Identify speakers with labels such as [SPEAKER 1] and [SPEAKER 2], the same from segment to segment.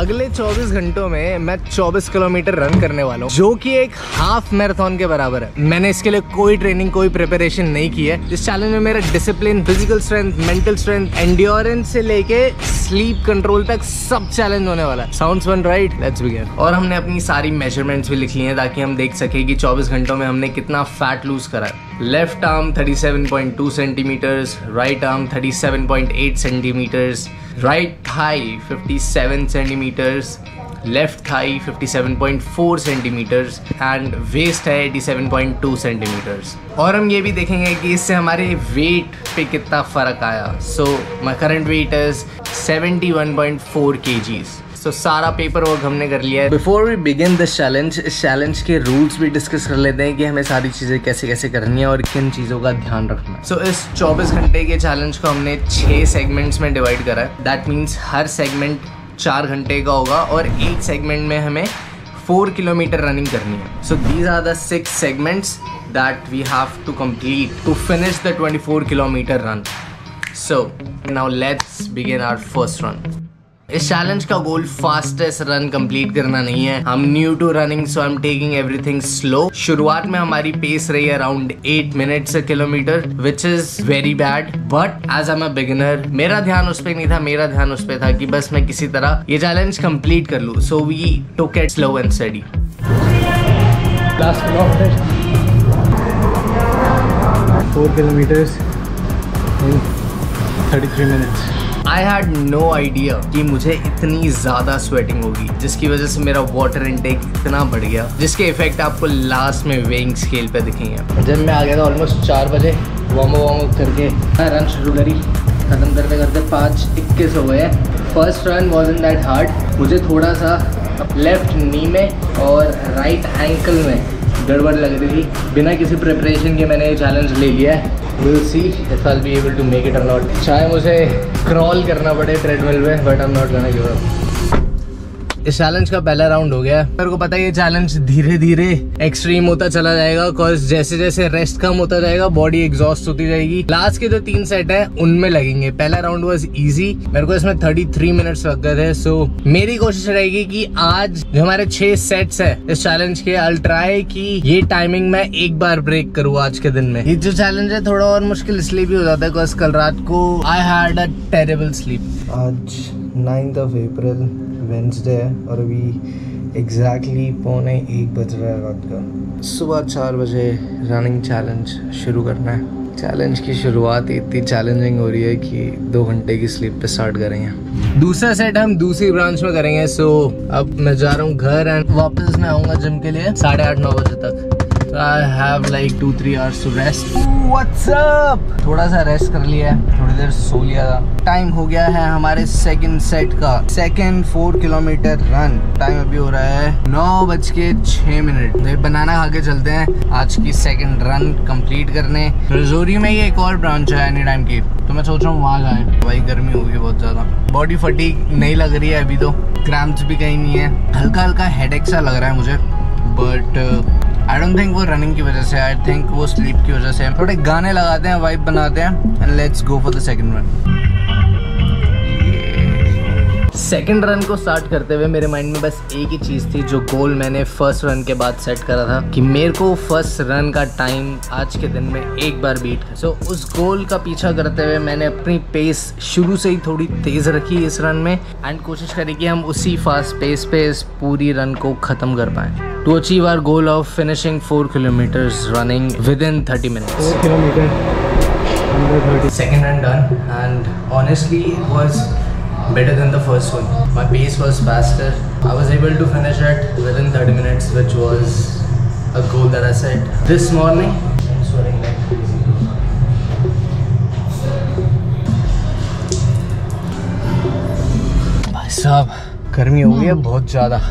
[SPEAKER 1] अगले 24 घंटों में मैं 24 किलोमीटर रन करने वाला हूँ, जो कि एक हाफ मैराथन के बराबर है। मैंने इसके लिए कोई ट्रेनिंग, कोई प्रिपरेशन नहीं की है। इस चैलेंज में मेरा discipline, physical strength, mental strength, endurance से लेके स्लीप कंट्रोल तक सब चैलेंज होने वाला है। Sounds fun, right? Let's begin. और हमने अपनी सारी मेजरमेंट्स भी लिख ली हैं ताकि हम देख सके कि 24 घंटों में हमने कितना फैट लूज करा है। Left arm 37.2 centimetres, right arm 37.8 centimetres, right thigh 57 centimetres, left thigh 57.4 centimetres and waist है 87.2 सेंटीमीटर्स। और हम ये भी देखेंगे कि इससे हमारे वेट पे कितना फ़र्क आया। So my current weight is 71.4 kgs। तो सारा पेपर वर्क हमने कर लिया है। Before we begin this challenge, इस चैलेंज के रूल्स भी डिस्कस कर लेते हैं कि हमें सारी चीज़ें कैसे कैसे करनी है और किन चीज़ों का ध्यान रखना है। सो इस 24 घंटे के चैलेंज को हमने 6 सेगमेंट्स में डिवाइड करा है। दैट मीन्स हर सेगमेंट 4 घंटे का होगा और एक सेगमेंट में हमें 4 किलोमीटर रनिंग करनी है। So these are the 6 segments that we have to complete to finish the 24 kilometre run. So now let's begin our first run. इस चैलेंज का गोल फास्टेस्ट रन कंप्लीट करना नहीं है। हम new to running, so I am taking everything slow. शुरुआत में हमारी pace रही है around 8 minutes a kilometre, which is very bad, but as I am a beginner मेरा ध्यान उस पर नहीं था। मेरा ध्यान उस पर था कि बस मैं किसी तरह ये चैलेंज कंप्लीट कर लूँ। So we took it slow and steady. Last kilometre 4 kilometres in 33 minutes। I had no idea कि मुझे इतनी ज़्यादा स्वेटिंग होगी, जिसकी वजह से मेरा वाटर इनटेक इतना बढ़ गया, जिसके इफेक्ट आपको लास्ट में वेइंग स्केल पे दिखेंगे। जब मैं आ गया था ऑलमोस्ट 4 बजे, वार्म अप करके रन शुरू करी। ख़त्म करते करते 5:21 हो गए। First run wasn't that hard. मुझे थोड़ा सा लेफ्ट नी में और राइट एंकल में गड़बड़ लग रही थी। बिना किसी प्रिपरेशन के मैंने ये चैलेंज ले लिया है। We'll see if I'll be able to make it or not। चाहे मुझे क्रॉल करना पड़े ट्रेडमिल पे, but I am not gonna give up. इस चैलेंज का पहला राउंड हो गया। मेरे को पता है ये चैलेंज धीरे धीरे एक्सट्रीम होता चला जाएगा, बिकॉज जैसे जैसे रेस्ट कम होता जाएगा बॉडी एग्जॉस्ट होती जाएगी। लास्ट के जो 3 सेट है उनमें लगेंगे। पहला राउंड वाज इजी, मेरे को इसमें 33 मिनट्स लग गए थे। सो मेरी कोशिश रहेगी कि आज जो हमारे 6 सेट्स है इस चैलेंज के, आई ट्राई कि ये टाइमिंग मैं एक बार ब्रेक करूँ आज के दिन में। ये जो चैलेंज है थोड़ा और मुश्किल इसलिए भी हो जाता है बिकॉज कल रात को I had a terrible sleep. आज 9th of April वेंसडे है और अभी एग्जैक्टली 1:45 बज रहा है रात का। सुबह 4 बजे रनिंग चैलेंज शुरू करना है। चैलेंज की शुरुआत इतनी चैलेंजिंग हो रही है कि 2 घंटे की स्लीप पे स्टार्ट करेंगे। दूसरा सेट हम दूसरी ब्रांच में करेंगे। सो अब मैं जा रहा हूँ घर एंड वापस मैं आऊँगा जिम के लिए 8:30-9 बजे तक। I have like 2-3 hours to rest। What's up? थोड़ा सा रेस्ट कर लिया है, थोड़ी देर सो लिया था। टाइम हो गया है हमारे सेकंड सेट का, सेकंड 4 किलोमीटर रन। टाइम अभी हो रहा है 9:06। बनाना खा के चलते हैं आज की सेकंड रन कंप्लीट करने। रजौरी में ये एक और ब्रांच है एनी टाइम की, तो मैं सोच रहा हूँ वहाँ जाएं। भाई गर्मी होगी बहुत ज़्यादा, बॉडी फटीग नहीं लग रही है अभी तो, क्रैम्प्स भी कहीं नहीं है, हल्का हल्का हेडेक सा लग रहा है मुझे, बट आई डोंट थिंक वो रनिंग की वजह से, आई थिंक वो स्लीप की वजह से। थोड़े गाने लगाते हैं, वाइब बनाते हैं and let's go for the second run. Second run को स्टार्ट करते हुए मेरे माइंड में बस एक ही चीज़ थी, जो गोल मैंने फर्स्ट रन के बाद सेट करा था कि मेरे को फर्स्ट रन का टाइम आज के दिन में एक बार बीट है। सो उस गोल का पीछा करते हुए मैंने अपनी पेस शुरू से ही थोड़ी तेज़ रखी इस रन में एंड कोशिश करी कि हम उसी फास्ट पेस पे इस पूरी रन को ख़त्म कर पाएँ to achieve our goal of finishing 4 kilometers running within 30 minutes. 4 kilometers under 30. Second run done, and honestly it was better than the first one. My pace was faster. I was able to finish it within 30 minutes, which was a goal that I set. This morning I'm sweating like crazy. भाई साहब गर्मी हो गई है बहुत ज़्यादा।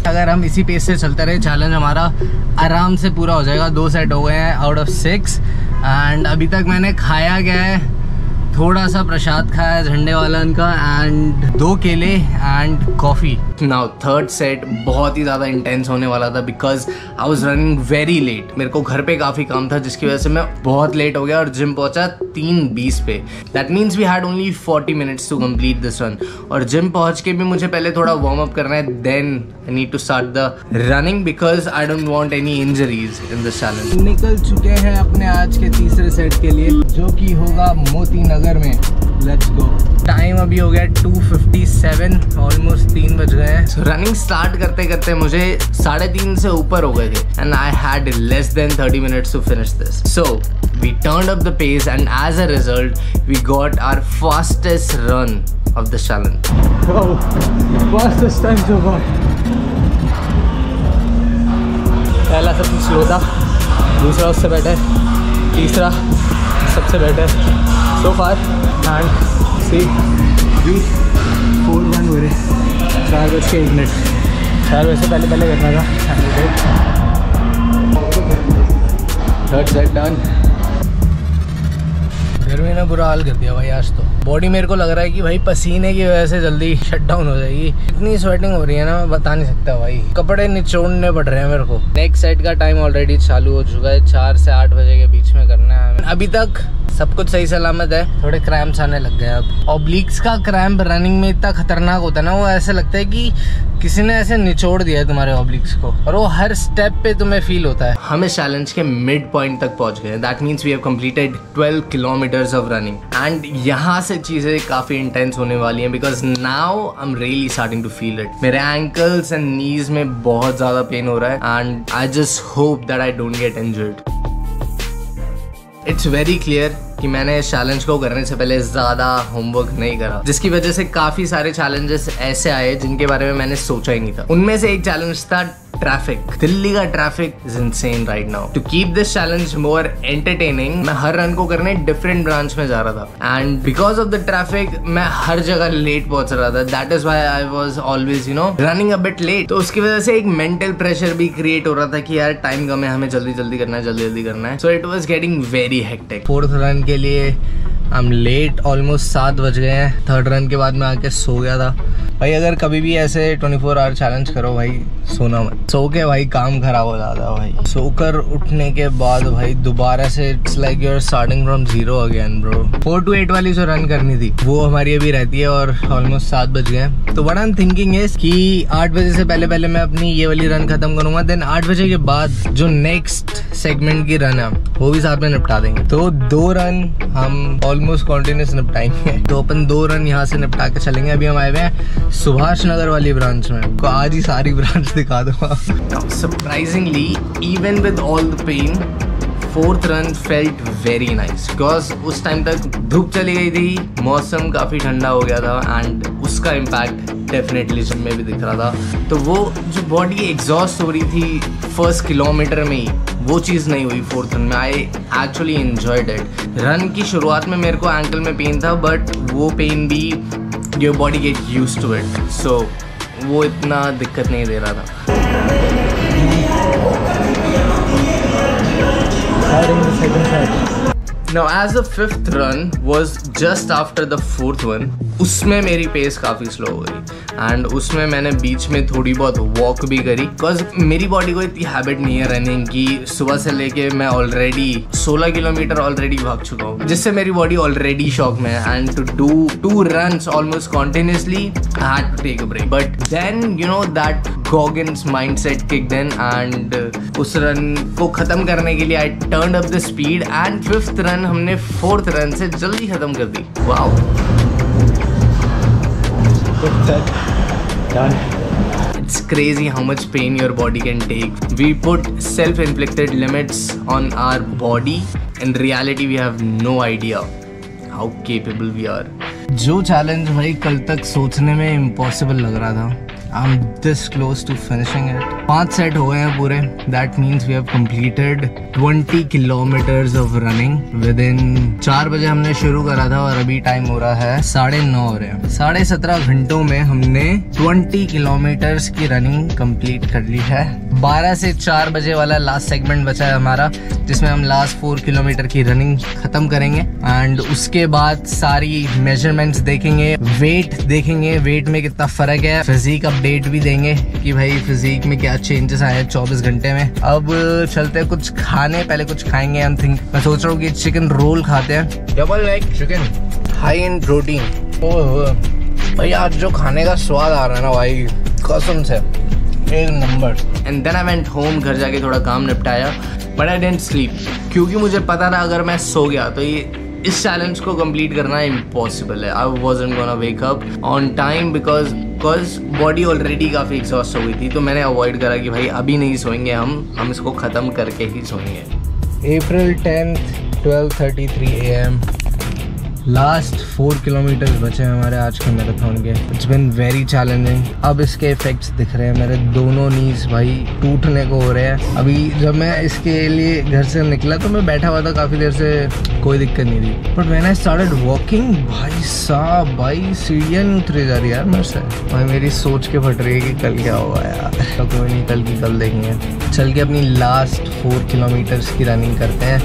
[SPEAKER 1] अगर हम इसी पेस से चलते रहे चैलेंज हमारा आराम से पूरा हो जाएगा। 2 सेट हो गए हैं आउट ऑफ 6 एंड अभी तक मैंने खाया क्या है, थोड़ा सा प्रसाद खाया झंडे वालन का एंड 2 केले and coffee. Now third set बहुत ही ज़्यादा इंटेंस होने वाला था because I was running very late. मेरे को घर पे काफ़ी काम था जिसकी वजह से मैं बहुत लेट हो गया और जिम पहुंचा 3:20 पे। That means we had only 40 minutes to complete this run. और जिम पहुंच के भी मुझे पहले थोड़ा वार्म अप करना है, then I need to start the running because I don't want any injuries in this challenge. निकल चुके हैं अपने आज के तीसरे सेट के लिए जो कि होगा मोती नगर में। Let's go. टाइम अभी हो गया 2:57, ऑलमोस्ट 3 बज गए हैं। सो रनिंग स्टार्ट करते करते मुझे 3:30 से ऊपर हो गए थे and I had less than 30 minutes to finish this. So we turned up the pace and as a result we got our fastest run of the challenge. Fastest time so far. पहला सबसे slow था, दूसरा उससे better, तीसरा सबसे better so far. And सी 4:01 हो रहे, 4:01। 4 बजे से पहले करना था। Third set done. गर्मी ने बुरा हाल कर दिया भाई आज तो। बॉडी मेरे को लग रहा है कि भाई पसीने की वजह से जल्दी शट डाउन हो जाएगी। इतनी स्वेटिंग हो रही है ना, मैं बता नहीं सकता भाई। कपड़े निचोड़ने पड़ रहे हैं मेरे को। नेक्स्ट सेट का टाइम ऑलरेडी चालू हो चुका है, 4 से 8 बजे के बीच में करना है। अभी तक सब कुछ सही सलामत है, थोड़े क्रैम्प्स आने लग गए अब। ऑब्लिक्स का क्रैम्प रनिंग में इतना खतरनाक होता है ना, वो ऐसे लगता है कि किसी ने ऐसे निचोड़ दिया है तुम्हारे ऑब्लिक्स को, और वो हर स्टेप पे तुम्हें फील होता है। हम इस चैलेंज के मिड पॉइंट तक पहुंच गए। That means we have completed 12 kilometres of running and यहाँ से चीजें काफी इंटेंस होने वाली हैं because now I am really starting to feel it. मेरे एंकल्स एंड नीज में बहुत ज्यादा पेन हो रहा है and I just hope that I don't get injured. It's very clear कि मैंने इस चैलेंज को करने से पहले ज़्यादा होमवर्क नहीं करा, जिसकी वजह से काफ़ी सारे चैलेंजेस ऐसे आए जिनके बारे में मैंने सोचा ही नहीं था। उनमें से एक चैलेंज था ट्रैफिक। दिल्ली का traffic is insane right now. To keep this challenge more entertaining मैं हर रन को करने डिफरेंट ब्रांच में जा रहा था and because of the traffic मैं हर जगह लेट पहुंच रहा था। That is why I was always running a bit late. तो उसकी वजह से एक मेंटल प्रेशर भी क्रिएट हो रहा था कि यार टाइम कम है, हमें जल्दी जल्दी करना है, जल्दी जल्दी करना है। So it was getting very hectic. Fourth run के लिए आई एम लेट, ऑलमोस्ट 7 बज गए हैं। थर्ड रन के बाद मैं आके सो गया था। भाई अगर कभी भी ऐसे 24 आवर चैलेंज करो भाई, सोना मत। सो के भाई काम खराब हो जाता है भाई। सोकर उठने के बाद भाई दोबारा से it's like you are starting from zero again bro. 4 to 8 वाली जो रन करनी थी वो हमारी अभी रहती है और ऑलमोस्ट 7 बज गए। तो what I am thinking is कि 8 बजे से पहले मैं अपनी ये वाली रन खत्म करूंगा, देन 8 बजे के बाद जो नेक्स्ट सेगमेंट की रन है वो भी साथ में निपटा देंगे। तो 2 रन हम ऑलमोस्ट कॉन्टिन्यूस निपटाएंगे। तो अपन 2 रन यहाँ से निपटा के चलेंगे। अभी हम आए हुए हैं सुभाष नगर वाली ब्रांच में, को आज ही सारी ब्रांच दिखा दूंगा। Surprisingly even with all the pain, 4th run felt very nice because उस टाइम तक धूप चली गई थी, मौसम काफ़ी ठंडा हो गया था एंड उसका इम्पैक्ट डेफिनेटली जिम में भी दिख रहा था। तो वो जो बॉडी एग्जॉस्ट हो रही थी 1st किलोमीटर में ही, वो चीज़ नहीं हुई 4th रन में। I actually enjoyed it. Run की शुरुआत में मेरे को एंकल में पेन था बट वो पेन भी your body get used to it, so वो इतना दिक्कत नहीं दे रहा था। Now as the 5th run was just after the 4th one, उसमें मेरी पेस काफ़ी स्लो हो गई एंड उसमें मैंने बीच में थोड़ी बहुत वॉक भी करी बिकॉज मेरी बॉडी को इतनी हैबिट नहीं है रनिंग की। सुबह से लेके मैं ऑलरेडी 16 किलोमीटर ऑलरेडी भाग चुका हूँ, जिससे मेरी बॉडी ऑलरेडी शॉक में है and to do 2 runs almost continuously I had to take a break. But then that Goggins mindset kicked in and उस रन को ख़त्म करने के लिए I turned up the speed and 5th run हमने 4th run से जल्दी ख़त्म कर दी। Wow, done. It's crazy how much pain your body can take. We put self-inflicted limits on our body. In reality, we have no idea how capable we are. जो challenge भाई कल तक सोचने में इम्पॉसिबल लग रहा था, I'm this close to finishing it. 5 set हो गए हैं पूरे. That means we have completed 20 kilometers of running within 4 बजे हमने शुरू करा था और अभी टाइम हो रहा है 9:30 हो रहे हैं। 17.5 घंटों में हमने 20 किलोमीटर्स की रनिंग कंप्लीट कर ली है। 12 से 4 बजे वाला लास्ट सेगमेंट बचा है हमारा, जिसमें हम लास्ट 4 किलोमीटर की रनिंग खत्म करेंगे एंड उसके बाद सारी मेजरमेंट्स देखेंगे, वेट देखेंगे, वेट में कितना फर्क है, फिजिक अपडेट भी देंगे कि भाई फिजिक में क्या चेंजेस आए हैं 24 घंटे में। अब चलते हैं कुछ खाने, पहले कुछ खाएंगे। आई थिंक मैं सोच रहा हूँ कि चिकन रोल खाते हैं, double leg chicken, high in protein. Oh भाई आज जो खाने का स्वाद आ रहा है ना भाई, कसम से एक number. And then I went home, घर जाके थोड़ा काम निपटाया, बट आई डिडंट स्लीप, क्योंकि मुझे पता था अगर मैं सो गया तो ये इस चैलेंज को कंप्लीट करना इम्पॉसिबल है। I wasn't gonna wake up on time because body already काफ़ी एग्जॉस्ट हो गई थी। तो मैंने अवॉइड करा कि भाई अभी नहीं सोएंगे, हम इसको ख़त्म करके ही सोएंगे। April 10th 12:33 AM। Last 4 kilometres बचे हैं हमारे आज के मैराथन के। It's been very challenging. अब इसके इफेक्ट्स दिख रहे हैं, मेरे दोनों नीज भाई टूटने को हो रहे हैं। अभी जब मैं इसके लिए घर से निकला तो मैं बैठा हुआ था काफ़ी देर से, कोई दिक्कत नहीं थी, but when I started walking भाई साहब, भाई सीढ़ियाँ नहीं उतरी जा रही यार मेरे से। भाई मेरी सोच के फट रही है कि कल क्या होगा यार। तो कोई नहीं, कल की कल देखेंगे। चल के अपनी लास्ट 4 किलोमीटर्स की रनिंग करते हैं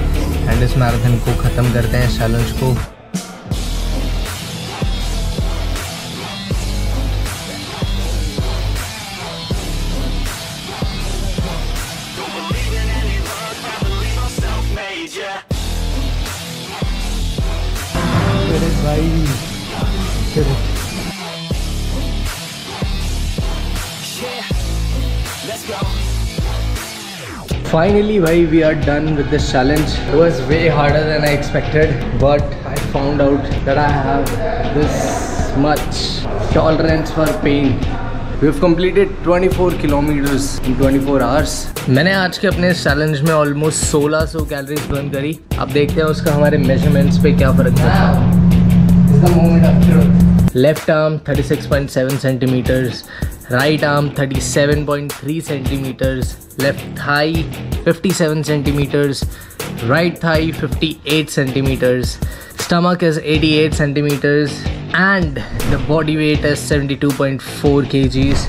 [SPEAKER 1] एंड इस मैराथन को ख़त्म करते हैं, चैलेंज को। Finally भाई we are done with this challenge. It was way harder than I expected, but I found out that I have this much tolerance for pain. We've completed 24 kilometers in 24 hours. मैंने आज के अपने इस challenge में almost 1600 calories burn करी। अब देखते हैं उसका हमारे मेजरमेंट्स पे क्या फ़र्क पड़ता है। इसका moment of truth, left arm 36.7 centimetres, right arm 37.3 centimetres, left thigh 57 centimeters, right thigh 58 centimeters, stomach is 88 centimeters, and the body weight is 72.4 kgs.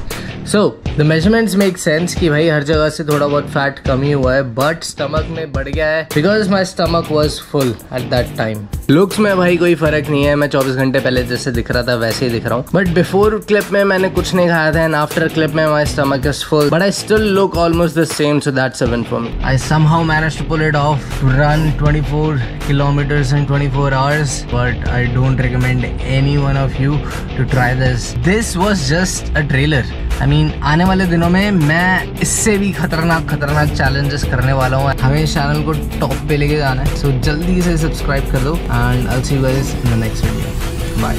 [SPEAKER 1] So the measurements make sense कि भाई हर जगह से थोड़ा बहुत फैट कम ही हुआ है, बट स्टमक में बढ़ गया है because my stomach was full at that time. Looks में भाई कोई फर्क नहीं है, मैं 24 घंटे पहले जैसे दिख रहा था वैसे ही दिख रहा हूँ, बट बिफोर क्लिप में मैंने कुछ नहीं खाया था एंड आफ्टर क्लिप में my stomach is full, but I still look almost the same, so that's a win for me. I somehow managed to pull it off, run 24 kilometers in 24 hours, but I don't recommend any one of you to try this. This was just a trailer. I mean, आने वाले दिनों में मैं इससे भी खतरनाक challenges करने वाला हूँ। हमें इस चैनल को टॉप पे लेके जाना है, सो जल्दी से सब्सक्राइब कर दो and I'll see you guys in the next video. Bye.